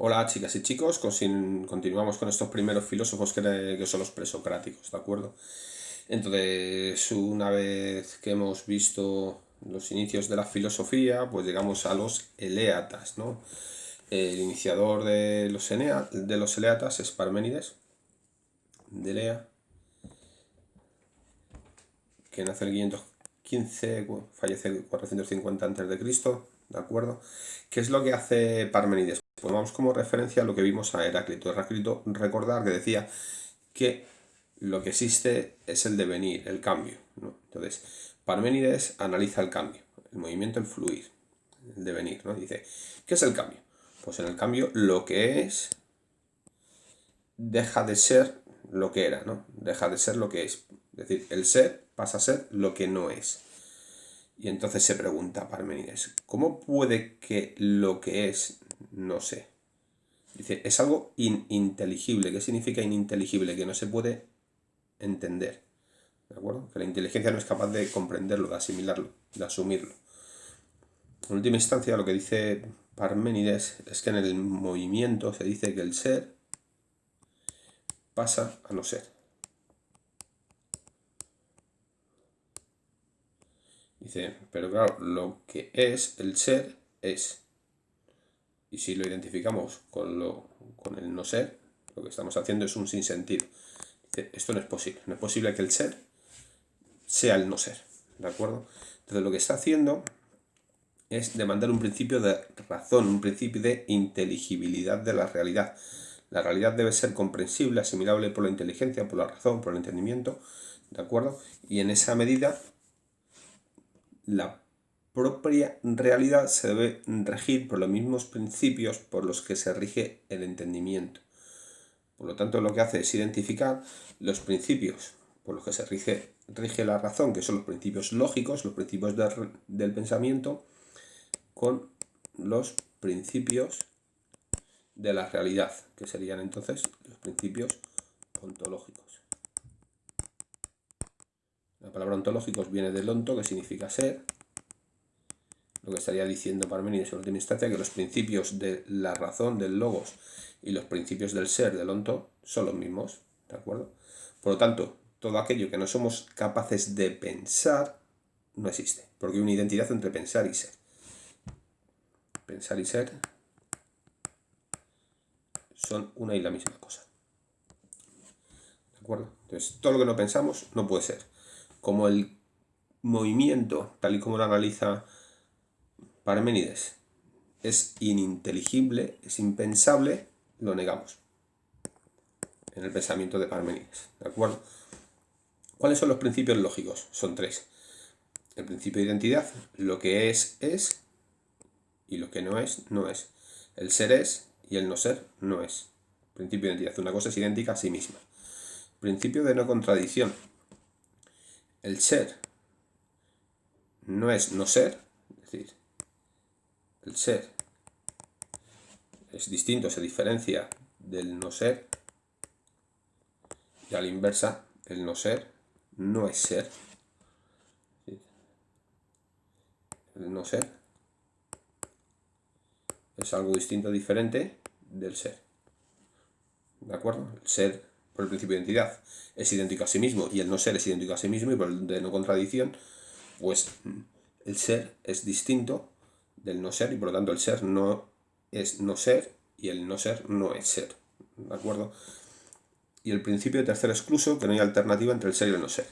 Hola chicas y chicos, continuamos con estos primeros filósofos que son los presocráticos, ¿de acuerdo? Entonces, una vez que hemos visto los inicios de la filosofía, pues llegamos a los eleatas, ¿no? El iniciador de los eleatas es Parménides, de Elea, que nace en el 515, fallece en 450 a.C., ¿de acuerdo? ¿Qué es lo que hace Parménides? Pues vamos como referencia a lo que vimos a Heráclito. Heráclito, recordar que decía que lo que existe es el devenir, el cambio, ¿no? Entonces, Parménides analiza el cambio, el movimiento, el fluir, el devenir, ¿no? Dice, ¿qué es el cambio? Pues en el cambio lo que es deja de ser lo que era, ¿no? Deja de ser lo que es. Es decir, el ser pasa a ser lo que no es. Y entonces se pregunta Parménides, ¿cómo puede que lo que es no sé? Dice, es algo ininteligible. ¿Qué significa ininteligible? Que no se puede entender. ¿De acuerdo? Que la inteligencia no es capaz de comprenderlo, de asimilarlo, de asumirlo. En última instancia, lo que dice Parménides es que en el movimiento se dice que el ser pasa a no ser. Dice, pero claro, lo que es el ser es. Y si lo identificamos con el no ser, lo que estamos haciendo es un sinsentido. Dice, esto no es posible. No es posible que el ser sea el no ser. ¿De acuerdo? Entonces lo que está haciendo es demandar un principio de razón, un principio de inteligibilidad de la realidad. La realidad debe ser comprensible, asimilable por la inteligencia, por la razón, por el entendimiento, ¿de acuerdo? Y en esa medida, la propia realidad se debe regir por los mismos principios por los que se rige el entendimiento. Por lo tanto, lo que hace es identificar los principios por los que se rige la razón, que son los principios lógicos, los principios del pensamiento, con los principios de la realidad, que serían entonces los principios ontológicos. La palabra ontológicos viene del onto, que significa ser, lo que estaría diciendo Parménides en última instancia, que los principios de la razón, del logos, y los principios del ser, del onto, son los mismos, ¿de acuerdo? Por lo tanto, todo aquello que no somos capaces de pensar no existe, porque hay una identidad entre pensar y ser. Pensar y ser son una y la misma cosa. ¿De acuerdo? Entonces, todo lo que no pensamos no puede ser. Como el movimiento, tal y como lo analiza Parménides, es ininteligible, es impensable, lo negamos en el pensamiento de Parménides. ¿De acuerdo? ¿Cuáles son los principios lógicos? Son tres. El principio de identidad, lo que es, y lo que no es, no es. El ser es y el no ser, no es. Principio de identidad, una cosa es idéntica a sí misma. Principio de no contradicción. El ser no es no ser, es decir, el ser es distinto, se diferencia del no ser, y a la inversa, el no ser no es ser. El no ser es algo distinto, diferente del ser. ¿De acuerdo? El ser, por el principio de identidad, es idéntico a sí mismo y el no ser es idéntico a sí mismo, y por el de no contradicción, pues el ser es distinto del no ser, y por lo tanto el ser no es no ser y el no ser no es ser. ¿De acuerdo? Y el principio de tercer excluso, que no hay alternativa entre el ser y el no ser.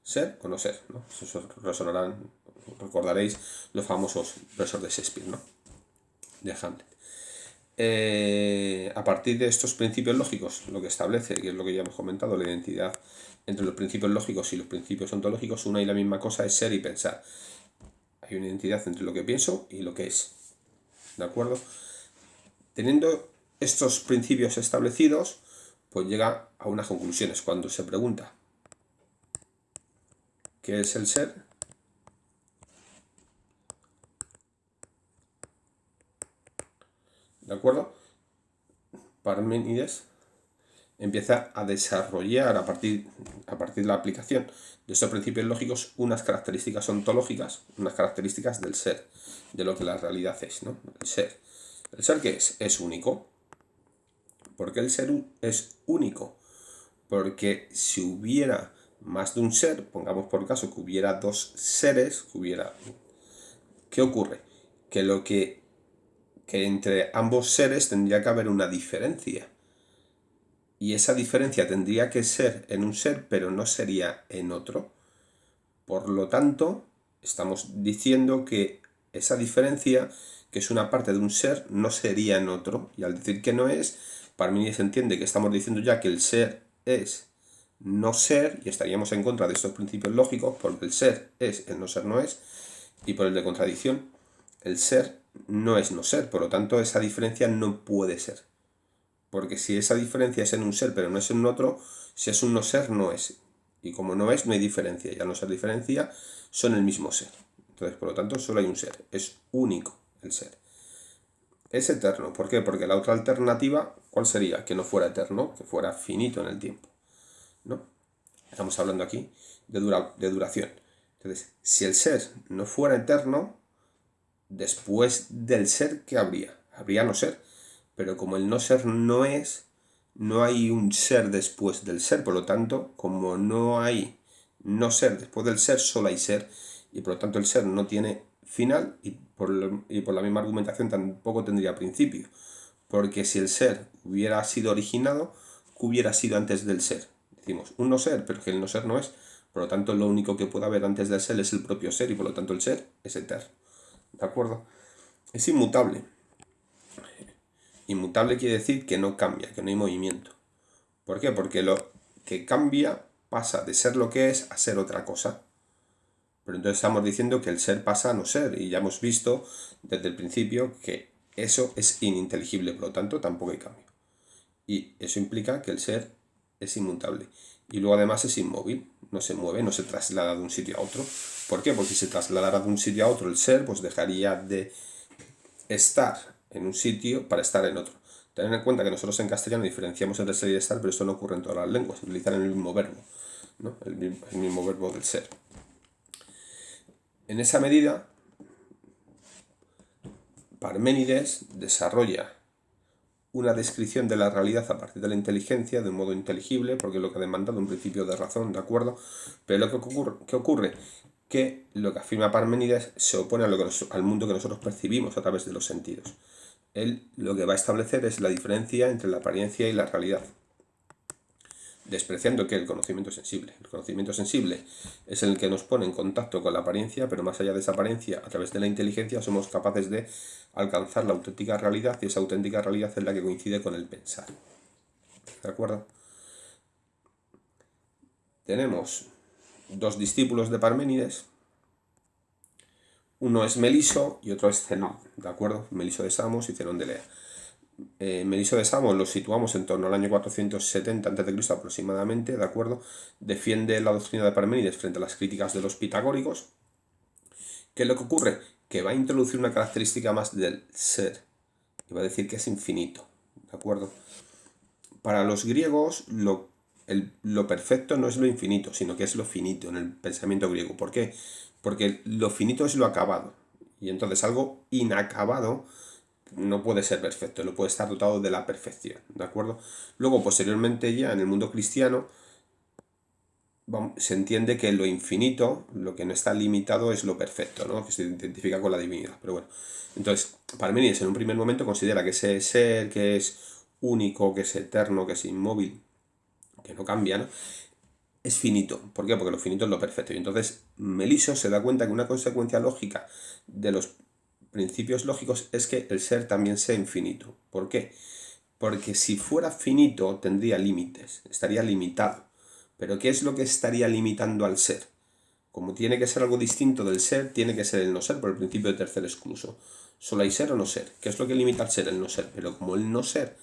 Ser o no ser, ¿no? Eso resonarán, recordaréis los famosos versos de Shakespeare, ¿no? De Hamlet. A partir de estos principios lógicos, lo que establece, que es lo que ya hemos comentado, la identidad entre los principios lógicos y los principios ontológicos, una y la misma cosa es ser y pensar. Hay una identidad entre lo que pienso y lo que es. ¿De acuerdo? Teniendo estos principios establecidos, pues llega a unas conclusiones. Cuando se pregunta ¿qué es el ser? ¿De acuerdo? Parménides empieza a desarrollar a partir de la aplicación de estos principios lógicos unas características ontológicas, unas características del ser, de lo que la realidad es, ¿no? El ser. ¿El ser qué es? Es único. ¿Por qué el ser es único? Porque si hubiera más de un ser, pongamos por caso que hubiera dos seres, ¿qué ocurre? Que entre ambos seres tendría que haber una diferencia. Y esa diferencia tendría que ser en un ser, pero no sería en otro. Por lo tanto, estamos diciendo que esa diferencia, que es una parte de un ser, no sería en otro. Y al decir que no es, Parménides entiende que estamos diciendo ya que el ser es no ser, y estaríamos en contra de estos principios lógicos, porque el ser es, el no ser no es, y por el de contradicción, el ser no es no ser, por lo tanto esa diferencia no puede ser. Porque si esa diferencia es en un ser pero no es en un otro, si es un no ser, no es. Y como no es, no hay diferencia. Y al no ser diferencia, son el mismo ser. Entonces, por lo tanto, solo hay un ser. Es único el ser. Es eterno. ¿Por qué? Porque la otra alternativa, ¿cuál sería? Que no fuera eterno, que fuera finito en el tiempo. ¿No? Estamos hablando aquí de duración. Entonces, si el ser no fuera eterno, después del ser, ¿qué habría? Habría no ser. Pero como el no ser no es, no hay un ser después del ser. Por lo tanto, como no hay no ser después del ser, solo hay ser. Y por lo tanto el ser no tiene final y por la misma argumentación tampoco tendría principio. Porque si el ser hubiera sido originado, ¿qué hubiera sido antes del ser? Decimos un no ser, pero que el no ser no es. Por lo tanto, lo único que puede haber antes del ser es el propio ser y por lo tanto el ser es eterno. ¿De acuerdo? Es inmutable. Inmutable quiere decir que no cambia, que no hay movimiento. ¿Por qué? Porque lo que cambia pasa de ser lo que es a ser otra cosa. Pero entonces estamos diciendo que el ser pasa a no ser y ya hemos visto desde el principio que eso es ininteligible, por lo tanto tampoco hay cambio. Y eso implica que el ser es inmutable. Y luego además es inmóvil, no se mueve, no se traslada de un sitio a otro. ¿Por qué? Porque si se trasladara de un sitio a otro el ser, pues dejaría de estar en un sitio para estar en otro. Tener en cuenta que nosotros en castellano diferenciamos entre ser y estar, pero esto no ocurre en todas las lenguas, utilizan el mismo verbo, ¿no? el mismo verbo del ser. En esa medida, Parménides desarrolla una descripción de la realidad a partir de la inteligencia de un modo inteligible, porque es lo que ha demandado un principio de razón, ¿de acuerdo? Pero lo que ocurre que lo que afirma Parménides se opone a al mundo que nosotros percibimos a través de los sentidos. Él lo que va a establecer es la diferencia entre la apariencia y la realidad, despreciando que el conocimiento sensible. El conocimiento sensible es el que nos pone en contacto con la apariencia, pero más allá de esa apariencia, a través de la inteligencia somos capaces de alcanzar la auténtica realidad y esa auténtica realidad es la que coincide con el pensar. ¿De acuerdo? Tenemos dos discípulos de Parménides. Uno es Meliso y otro es Zenón, ¿de acuerdo? Meliso de Samos y Zenón de Lea. Meliso de Samos lo situamos en torno al año 470 a.C. aproximadamente, ¿de acuerdo? Defiende la doctrina de Parménides frente a las críticas de los pitagóricos. ¿Qué es lo que ocurre? Que va a introducir una característica más del ser y va a decir que es infinito, ¿de acuerdo? Para los griegos lo perfecto no es lo infinito, sino que es lo finito en el pensamiento griego. ¿Por qué? Porque lo finito es lo acabado. Y entonces algo inacabado no puede ser perfecto, no puede estar dotado de la perfección, ¿de acuerdo? Luego, posteriormente ya en el mundo cristiano, se entiende que lo infinito, lo que no está limitado, es lo perfecto, ¿no? Que se identifica con la divinidad. Pero bueno, entonces, Parménides en un primer momento considera que ese ser, que es único, que es eterno, que es inmóvil, que no cambia, ¿no? Es finito. ¿Por qué? Porque lo finito es lo perfecto. Y entonces Meliso se da cuenta que una consecuencia lógica de los principios lógicos es que el ser también sea infinito. ¿Por qué? Porque si fuera finito tendría límites, estaría limitado. Pero ¿qué es lo que estaría limitando al ser? Como tiene que ser algo distinto del ser, tiene que ser el no ser por el principio de tercer excluso. Solo hay ser o no ser. ¿Qué es lo que limita al ser? El no ser. Pero como el no ser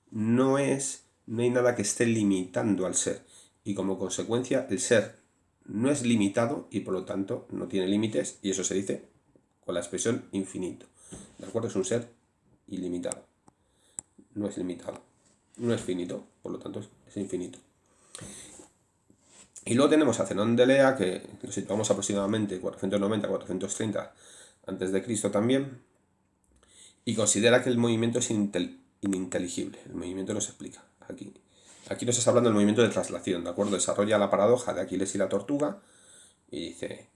no hay nada que esté limitando al ser. Y como consecuencia, el ser no es limitado y por lo tanto no tiene límites, y eso se dice con la expresión infinito. ¿De acuerdo? Es un ser ilimitado. No es limitado. No es finito, por lo tanto es infinito. Y luego tenemos a Zenón de Lea, que lo situamos aproximadamente 490-430 a.C. también, y considera que el movimiento es ininteligible. El movimiento no se explica. Aquí nos está hablando del movimiento de traslación, ¿de acuerdo? Desarrolla la paradoja de Aquiles y la tortuga y dice,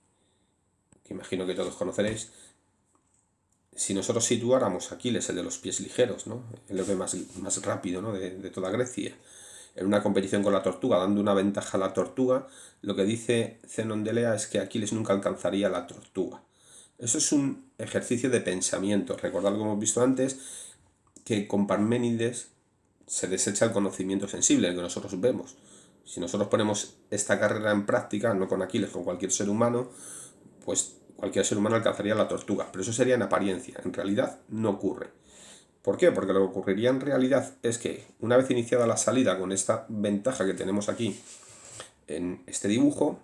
que imagino que todos conoceréis, si nosotros situáramos a Aquiles, el de los pies ligeros, ¿no? El héroe más rápido, ¿no? de toda Grecia, en una competición con la tortuga, dando una ventaja a la tortuga, lo que dice Zenón de Elea es que Aquiles nunca alcanzaría a la tortuga. Eso es un ejercicio de pensamiento. Recordad, como hemos visto antes, que con Parménides se desecha el conocimiento sensible, el que nosotros vemos. Si nosotros ponemos esta carrera en práctica, no con Aquiles, con cualquier ser humano, pues cualquier ser humano alcanzaría la tortuga. Pero eso sería en apariencia. En realidad no ocurre. ¿Por qué? Porque lo que ocurriría en realidad es que una vez iniciada la salida con esta ventaja que tenemos aquí en este dibujo,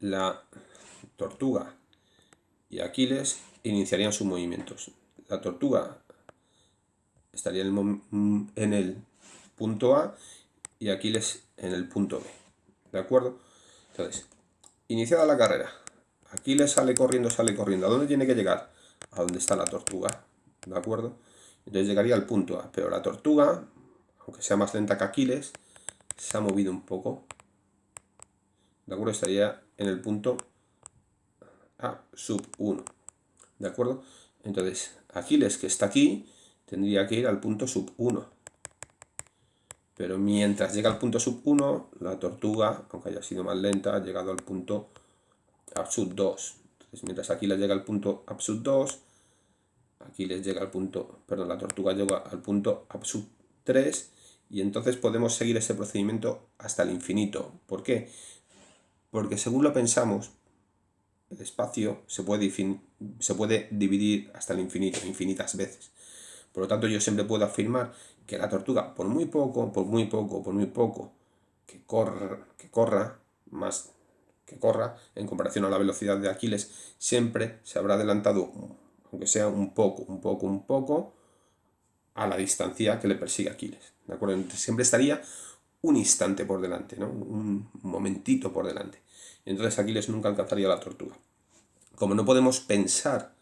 la tortuga y Aquiles iniciarían sus movimientos. La tortuga estaría en el punto A y Aquiles en el punto B. ¿De acuerdo? Entonces, iniciada la carrera, Aquiles sale corriendo. ¿A dónde tiene que llegar? A donde está la tortuga. ¿De acuerdo? Entonces llegaría al punto A. Pero la tortuga, aunque sea más lenta que Aquiles, se ha movido un poco. ¿De acuerdo? Estaría en el punto A sub 1. ¿De acuerdo? Entonces, Aquiles, que está aquí, tendría que ir al punto sub 1. Pero mientras llega al punto sub 1, la tortuga, aunque haya sido más lenta, ha llegado al punto ab sub 2. Entonces, mientras Aquiles llega al punto ab sub 2, la tortuga llega al punto ab sub 3, y entonces podemos seguir ese procedimiento hasta el infinito. ¿Por qué? Porque según lo pensamos, el espacio se puede dividir hasta el infinito, infinitas veces. Por lo tanto, yo siempre puedo afirmar que la tortuga, por muy poco que corra, en comparación a la velocidad de Aquiles, siempre se habrá adelantado, aunque sea un poco, a la distancia que le persigue Aquiles. ¿De acuerdo? Entonces, siempre estaría un instante por delante, ¿no? Un momentito por delante. Entonces Aquiles nunca alcanzaría a la tortuga. Como no podemos pensar,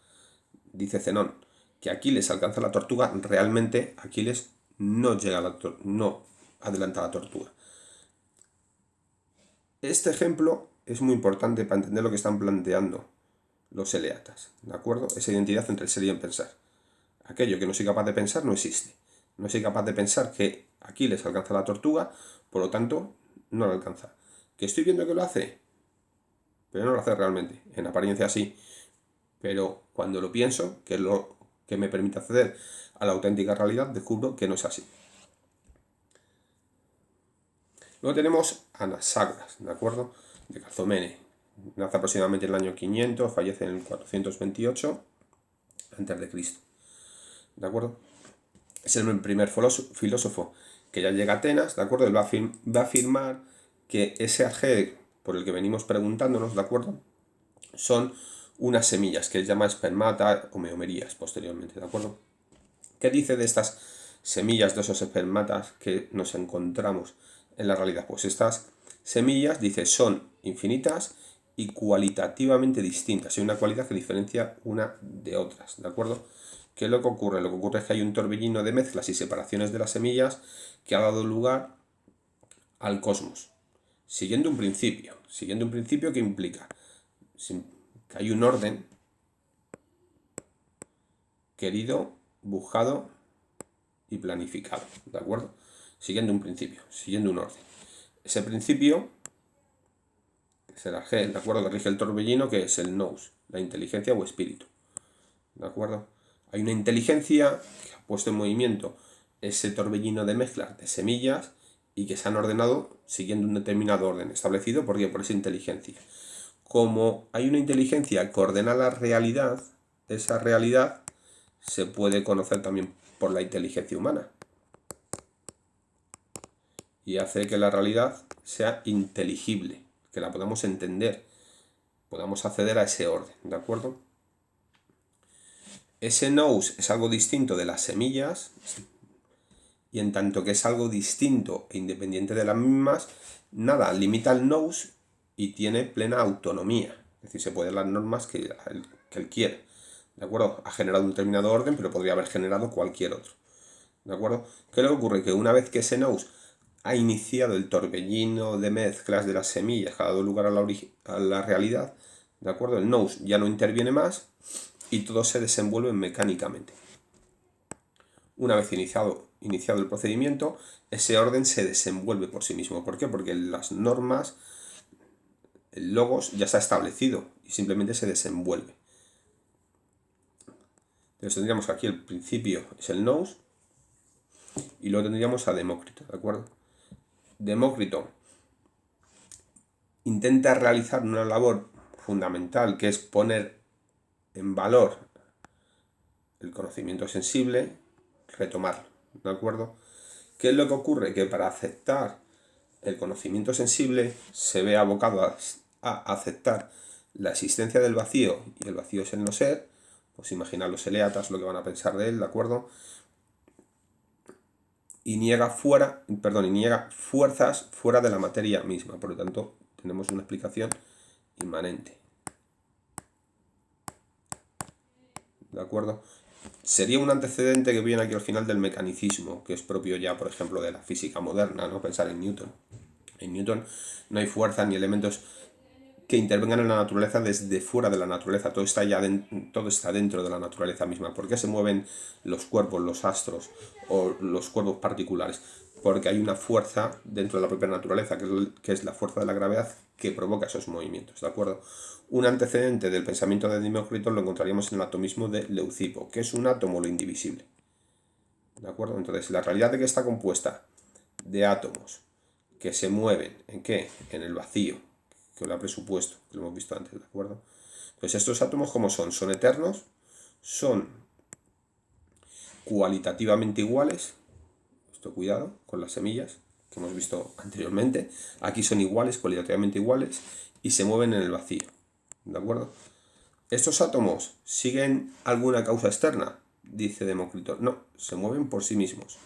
dice Zenón, que Aquiles alcanza la tortuga, realmente Aquiles no adelanta a la tortuga. Este ejemplo es muy importante para entender lo que están planteando los eleatas, ¿de acuerdo? Esa identidad entre el ser y el pensar. Aquello que no soy capaz de pensar no existe. No soy capaz de pensar que Aquiles alcanza la tortuga, por lo tanto, no la alcanza. ¿Que estoy viendo que lo hace? Pero no lo hace realmente. En apariencia sí. Pero cuando lo pienso, que es lo que me permite acceder a la auténtica realidad, descubro que no es así. Luego tenemos Anaxágoras, ¿de acuerdo? De Calzomene. Nace aproximadamente en el año 500, fallece en el 428 a.C. ¿De acuerdo? Es el primer filósofo que ya llega a Atenas, ¿de acuerdo? Él va a afirmar que ese arjé por el que venimos preguntándonos, ¿de acuerdo? Son unas semillas que él llama espermata o meomerías posteriormente, ¿de acuerdo? ¿Qué dice de estas semillas, de esos espermatas que nos encontramos en la realidad? Pues estas semillas, dice, son infinitas y cualitativamente distintas. Hay una cualidad que diferencia una de otras, ¿de acuerdo? ¿Qué es lo que ocurre? Lo que ocurre es que hay un torbellino de mezclas y separaciones de las semillas que ha dado lugar al cosmos, siguiendo un principio que implica que hay un orden querido, buscado y planificado, ¿de acuerdo? Siguiendo un principio, siguiendo un orden. Ese principio, que es el Arjé, ¿de acuerdo? Que rige el torbellino, que es el nous, la inteligencia o espíritu, ¿de acuerdo? Hay una inteligencia que ha puesto en movimiento ese torbellino de mezclas de semillas y que se han ordenado siguiendo un determinado orden establecido por esa inteligencia. Como hay una inteligencia que ordena la realidad, esa realidad se puede conocer también por la inteligencia humana y hace que la realidad sea inteligible, que la podamos entender, podamos acceder a ese orden, ¿de acuerdo? Ese nous es algo distinto de las semillas, y en tanto que es algo distinto e independiente de las mismas, nada limita al nous y tiene plena autonomía. Es decir, se pueden dar las normas que él quiere, ¿de acuerdo? Ha generado un determinado orden, pero podría haber generado cualquier otro, ¿de acuerdo? ¿Qué es lo que ocurre? Que una vez que ese nous ha iniciado el torbellino de mezclas de las semillas que ha dado lugar a la realidad, ¿de acuerdo? El nous ya no interviene más y todo se desenvuelve mecánicamente. Una vez iniciado el procedimiento, ese orden se desenvuelve por sí mismo. ¿Por qué? Porque las normas, el logos ya está establecido y simplemente se desenvuelve. Entonces tendríamos que aquí el principio es el nous y luego tendríamos a Demócrito, ¿de acuerdo? Demócrito intenta realizar una labor fundamental que es poner en valor el conocimiento sensible, retomarlo, ¿de acuerdo? ¿Qué es lo que ocurre? Que para aceptar el conocimiento sensible se ve abocado a aceptar la existencia del vacío, y el vacío es el no ser, pues imagina los eleatas lo que van a pensar de él, ¿de acuerdo? Y niega fuerzas fuera de la materia misma, por lo tanto tenemos una explicación inmanente. ¿De acuerdo? Sería un antecedente que viene aquí al final del mecanicismo, que es propio ya, por ejemplo, de la física moderna, ¿no? Pensar en Newton. En Newton no hay fuerza ni elementos que intervengan en la naturaleza desde fuera de la naturaleza, todo está dentro de la naturaleza misma. ¿Por qué se mueven los cuerpos, los astros o los cuerpos particulares? Porque hay una fuerza dentro de la propia naturaleza, que es la fuerza de la gravedad, que provoca esos movimientos, ¿de acuerdo? Un antecedente del pensamiento de Demócrito lo encontraríamos en el atomismo de Leucipo, que es un átomo lo indivisible, ¿de acuerdo? Entonces, la realidad de que está compuesta de átomos que se mueven, ¿en qué? En el vacío, que lo ha presupuesto, que lo hemos visto antes, ¿de acuerdo? Pues estos átomos, ¿cómo son? Son eternos, son cualitativamente iguales, esto cuidado con las semillas que hemos visto anteriormente, aquí son iguales, cualitativamente iguales, y se mueven en el vacío, ¿de acuerdo? ¿Estos átomos siguen alguna causa externa? Dice Demócrito. No, se mueven por sí mismos,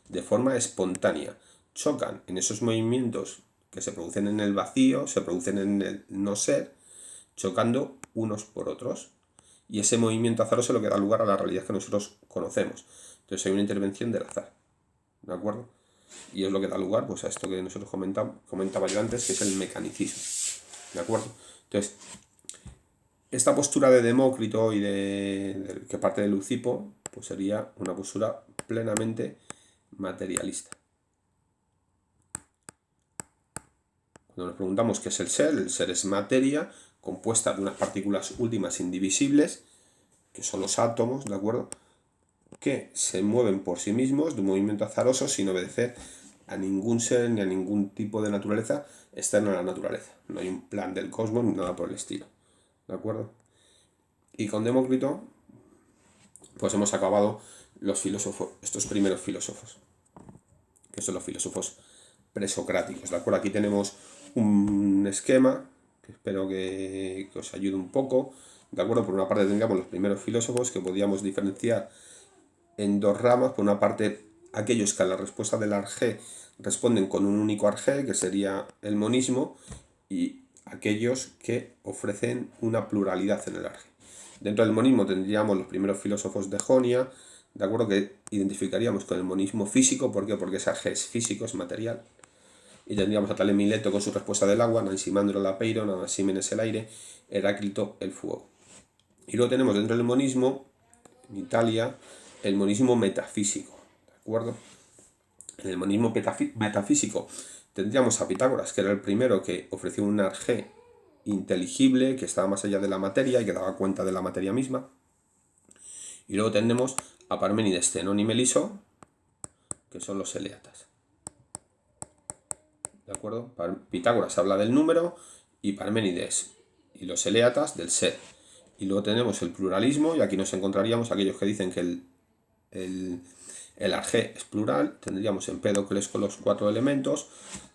de forma espontánea. Chocan en esos movimientos que se producen en el vacío, se producen en el no ser, chocando unos por otros. Y ese movimiento azaroso es lo que da lugar a la realidad que nosotros conocemos. Entonces hay una intervención del azar, ¿de acuerdo? Y es lo que da lugar pues, a esto que nosotros comentaba yo antes, que es el mecanicismo, ¿de acuerdo? Entonces, esta postura de Demócrito y que parte de Leucipo, pues sería una postura plenamente materialista. Cuando nos preguntamos qué es el ser es materia compuesta de unas partículas últimas indivisibles, que son los átomos, ¿de acuerdo? Que se mueven por sí mismos de un movimiento azaroso sin obedecer a ningún ser ni a ningún tipo de naturaleza externa a la naturaleza. No hay un plan del cosmos ni nada por el estilo, ¿de acuerdo? Y con Demócrito pues hemos acabado los filósofos, estos primeros filósofos, que son los filósofos presocráticos, ¿de acuerdo? Aquí tenemos un esquema que espero que os ayude un poco, ¿de acuerdo? Por una parte tendríamos los primeros filósofos que podíamos diferenciar en dos ramas. Por una parte, aquellos que a la respuesta del arjé responden con un único arjé, que sería el monismo, y aquellos que ofrecen una pluralidad en el arjé. Dentro del monismo tendríamos los primeros filósofos de Jonia, de acuerdo, que identificaríamos con el monismo físico. ¿Por qué? Porque ese arjé es físico, es material. Y tendríamos a Tales Mileto con su respuesta del agua, Anaximandro el apeiro, Anaxímenes el aire, Heráclito el fuego. Y luego tenemos dentro del monismo, en Italia, el monismo metafísico, ¿de acuerdo? En el monismo metafísico tendríamos a Pitágoras, que era el primero que ofreció un arjé inteligible, que estaba más allá de la materia y que daba cuenta de la materia misma. Y luego tenemos a Parménides, Zenón y Meliso, que son los eleatas. ¿De acuerdo? Pitágoras habla del número y Parménides y los eleatas del ser. Y luego tenemos el pluralismo, y aquí nos encontraríamos aquellos que dicen que el arjé es plural. Tendríamos Empédocles con los 4 elementos,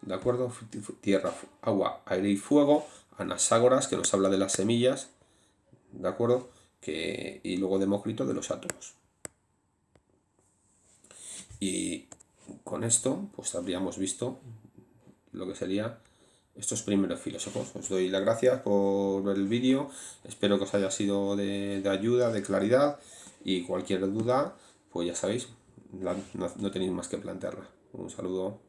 ¿de acuerdo? Tierra, agua, aire y fuego. Anaxágoras, que nos habla de las semillas, ¿de acuerdo? Y luego Demócrito de los átomos. Y con esto pues habríamos visto lo que sería estos primeros filósofos. Os doy las gracias por ver el vídeo, espero que os haya sido de ayuda, de claridad, y cualquier duda, pues ya sabéis, no tenéis más que plantearla. Un saludo.